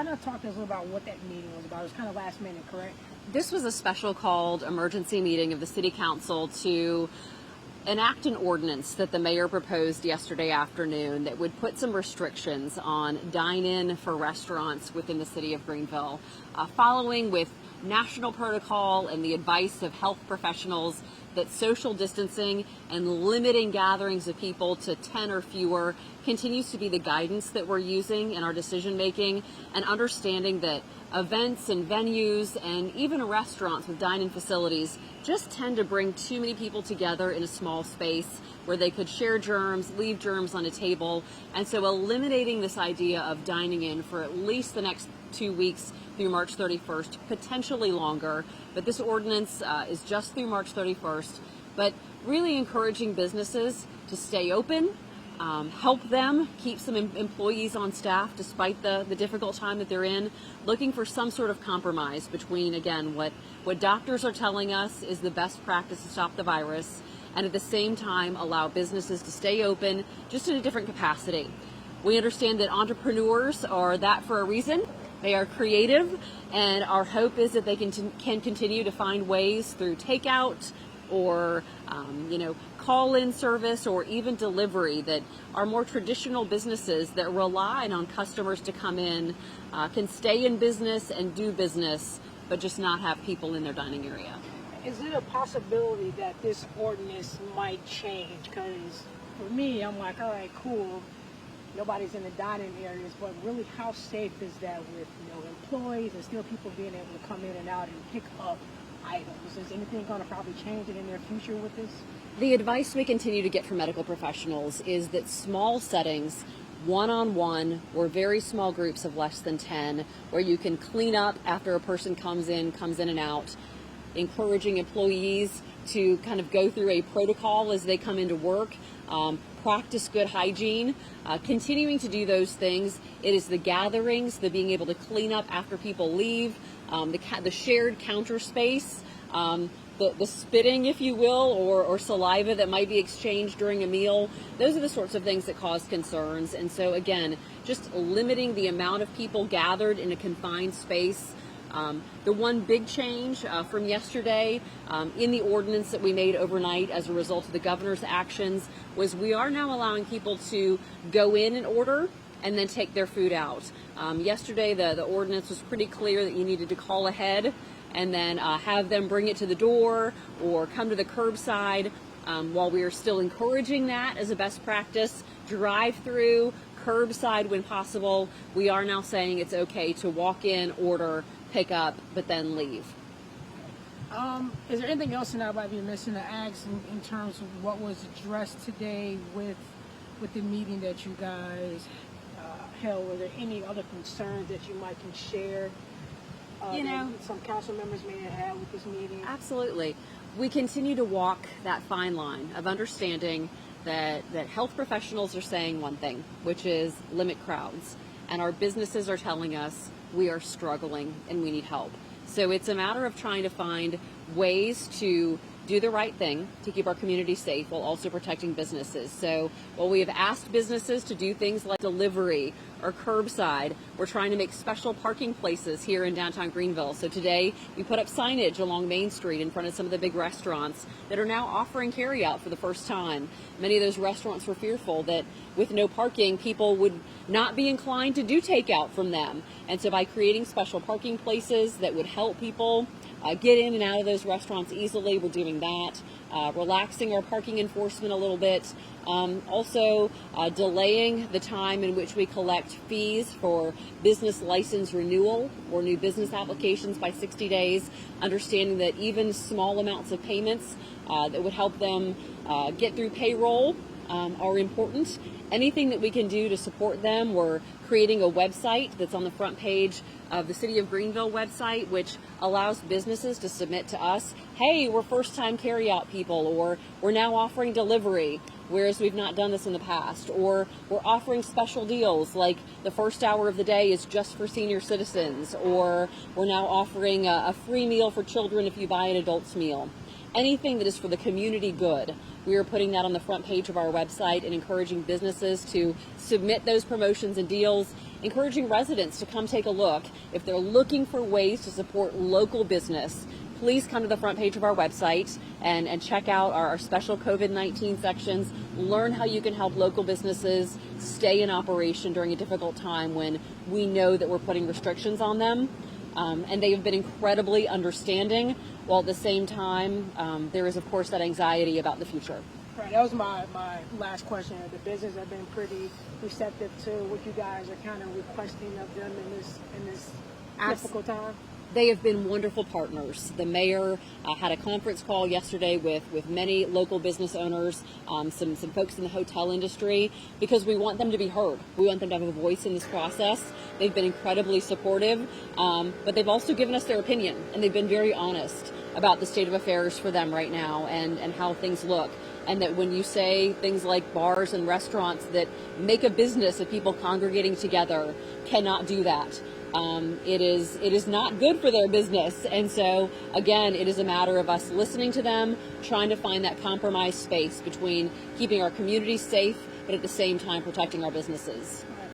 Kind of talk to us about what that meeting was about. It was kind of last minute, correct? This was a special called emergency meeting of the City Council to enact an ordinance that the mayor proposed yesterday afternoon that would put some restrictions on dine-in for restaurants within the city of Greenville, following with national protocol and the advice of health professionals that social distancing and limiting gatherings of people to 10 or fewer continues to be the guidance that we're using in our decision making, and understanding that events and venues and even restaurants with dine-in facilities just tend to bring too many people together in a small space where they could share germs, leave germs on a table. And so eliminating this idea of dining in for at least the next 2 weeks through March 31st, potentially longer. But this ordinance is just through March 31st, but really encouraging businesses to stay open, help them keep some employees on staff despite the difficult time that they're in, looking for some sort of compromise between, again, what doctors are telling us is the best practice to stop the virus, and at the same time allow businesses to stay open just in a different capacity. We understand that entrepreneurs are that for a reason. They are creative, and our hope is that they can continue to find ways through takeout or call-in service or even delivery that our more traditional businesses that rely on customers to come in can stay in business and do business, but just not have people in their dining area. Is it a possibility that this ordinance might change? Because for me, I'm like, all right, cool. Nobody's in the dining areas, but really, how safe is that with employees and still people being able to come in and out and pick up items? Is anything going to probably change in the near future with this? The advice we continue to get from medical professionals is that small settings, one-on-one or very small groups of less than 10, where you can clean up after a person comes in and out, encouraging employees to kind of go through a protocol as they come into work, practice good hygiene, continuing to do those things. It is the gatherings, the being able to clean up after people leave, the shared counter space, the spitting, if you will, or saliva that might be exchanged during a meal. Those are the sorts of things that cause concerns. And so again, just limiting the amount of people gathered in a confined space. The one big change from yesterday in the ordinance that we made overnight as a result of the governor's actions was we are now allowing people to go in and order and then take their food out. Yesterday, the ordinance was pretty clear that you needed to call ahead and then have them bring it to the door or come to the curbside. While we are still encouraging that as a best practice, drive-through, curbside when possible, we are now saying it's okay to walk in, order, pick up, but then leave. Is there anything else that I might be missing to ask in terms of what was addressed today with the meeting that you guys held? Were there any other concerns that you might can share? That some council members may have had with this meeting? Absolutely. We continue to walk that fine line of understanding that health professionals are saying one thing, which is limit crowds, and our businesses are telling us we are struggling and we need help. So it's a matter of trying to find ways to do the right thing to keep our community safe while also protecting businesses. So while we have asked businesses to do things like delivery or curbside, we're trying to make special parking places here in downtown Greenville. So today we put up signage along Main Street in front of some of the big restaurants that are now offering carryout for the first time. Many of those restaurants were fearful that with no parking, people would not be inclined to do takeout from them. And so by creating special parking places that would help people get in and out of those restaurants easily, we're doing that. Relaxing our parking enforcement a little bit. Also delaying the time in which we collect fees for business license renewal or new business applications by 60 days. Understanding that even small amounts of payments that would help them get through payroll are important. Anything that we can do to support them, we're creating a website that's on the front page of the City of Greenville website, which allows businesses to submit to us, hey, we're first-time carry-out people, or we're now offering delivery, whereas we've not done this in the past, or we're offering special deals, like the first hour of the day is just for senior citizens, or we're now offering a free meal for children if you buy an adult's meal. Anything that is for the community good. We are putting that on the front page of our website and encouraging businesses to submit those promotions and deals. encouraging residents to come take a look. If they're looking for ways to support local business, please come to the front page of our website and check out our special COVID-19 sections. Learn how you can help local businesses stay in operation during a difficult time when we know that we're putting restrictions on them. And they have been incredibly understanding, while at the same time, there is, of course, that anxiety about the future. Right, that was my last question. The business have been pretty receptive to what you guys are kind of requesting of them in this difficult time? They have been wonderful partners. The mayor had a conference call yesterday with many local business owners, some folks in the hotel industry, because we want them to be heard. We want them to have a voice in this process. They've been incredibly supportive, but they've also given us their opinion, and they've been very honest about the state of affairs for them right now and how things look. And that when you say things like bars and restaurants that make a business of people congregating together cannot do that. It is not good for their business. And so, again, it is a matter of us listening to them, trying to find that compromise space between keeping our communities safe, but at the same time protecting our businesses.